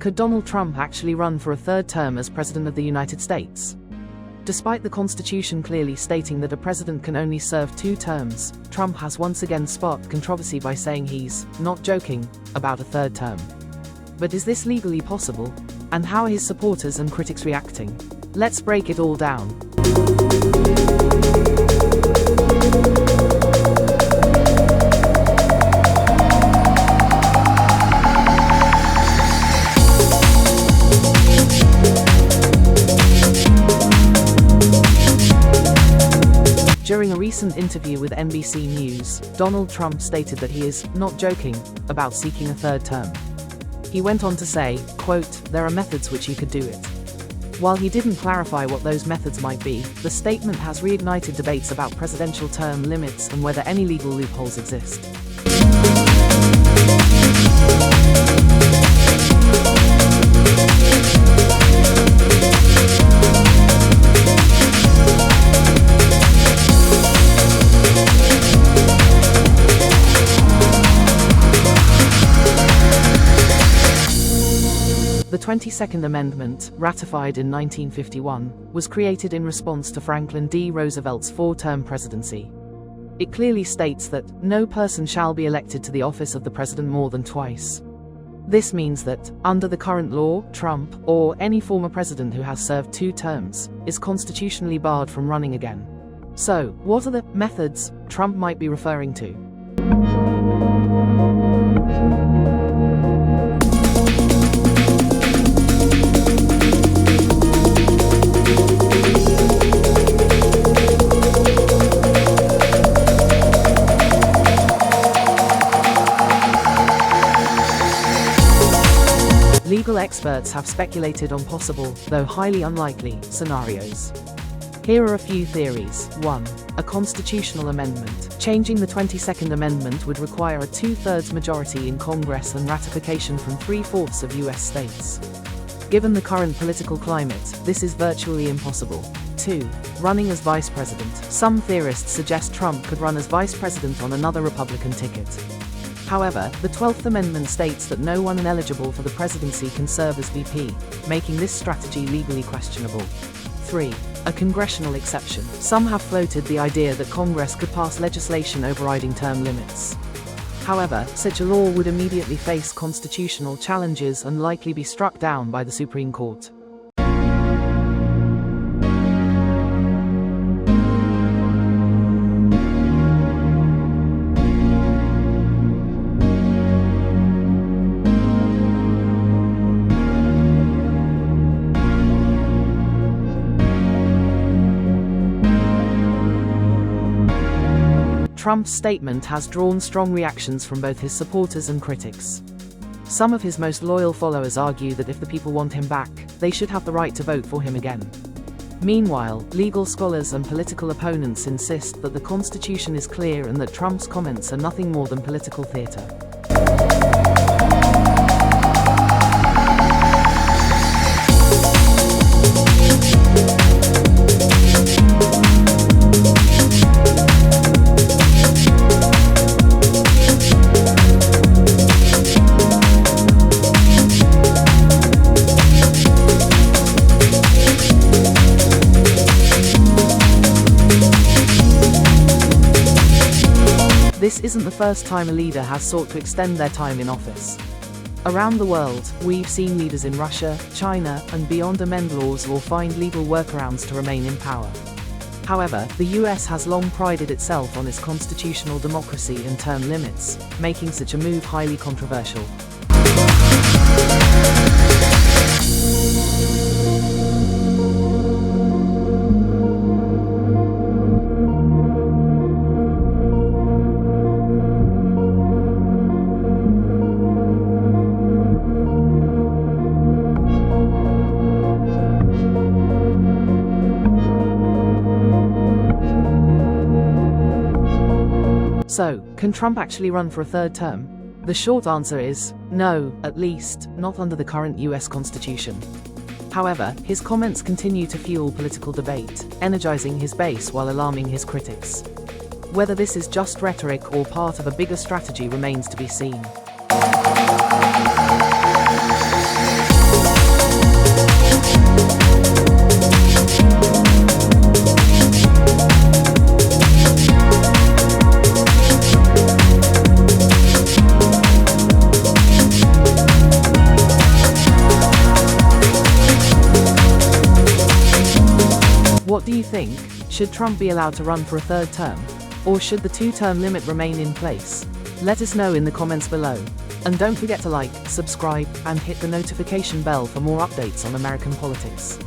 Could Donald Trump actually run for a third term as President of the United States? Despite the Constitution clearly stating that a president can only serve 2 terms, Trump has once again sparked controversy by saying he's not joking about a third term. But is this legally possible? And how are his supporters and critics reacting? Let's break it all down. During a recent interview with NBC News, Donald Trump stated that he is not joking about seeking a third term. He went on to say, quote, "There are methods which you could do it." While he didn't clarify what those methods might be, the statement has reignited debates about presidential term limits and whether any legal loopholes exist. The 22nd Amendment, ratified in 1951, was created in response to Franklin D. Roosevelt's 4-term presidency. It clearly states that no person shall be elected to the office of the president more than twice. This means that, under the current law, Trump, or any former president who has served 2 terms, is constitutionally barred from running again. So, what are the methods Trump might be referring to? Legal experts have speculated on possible, though highly unlikely, scenarios. Here are a few theories. 1. A constitutional amendment. Changing the 22nd Amendment would require a 2/3 majority in Congress and ratification from 3/4 of U.S. states. Given the current political climate, this is virtually impossible. 2. Running as vice president. Some theorists suggest Trump could run as vice president on another Republican ticket. However, the 12th Amendment states that no one ineligible for the presidency can serve as VP, making this strategy legally questionable. 3. A congressional exception. Some have floated the idea that Congress could pass legislation overriding term limits. However, such a law would immediately face constitutional challenges and likely be struck down by the Supreme Court. Trump's statement has drawn strong reactions from both his supporters and critics. Some of his most loyal followers argue that if the people want him back, they should have the right to vote for him again. Meanwhile, legal scholars and political opponents insist that the Constitution is clear and that Trump's comments are nothing more than political theater. This isn't the first time a leader has sought to extend their time in office. Around the world, we've seen leaders in Russia, China, and beyond amend laws or find legal workarounds to remain in power. However, the US has long prided itself on its constitutional democracy and term limits, making such a move highly controversial. So, can Trump actually run for a third term? The short answer is no, at least not under the current US Constitution. However, his comments continue to fuel political debate, energizing his base while alarming his critics. Whether this is just rhetoric or part of a bigger strategy remains to be seen. do you think? Should Trump be allowed to run for a third term? Or should the two-term limit remain in place? Let us know in the comments below. And don't forget to like, subscribe, and hit the notification bell for more updates on American politics.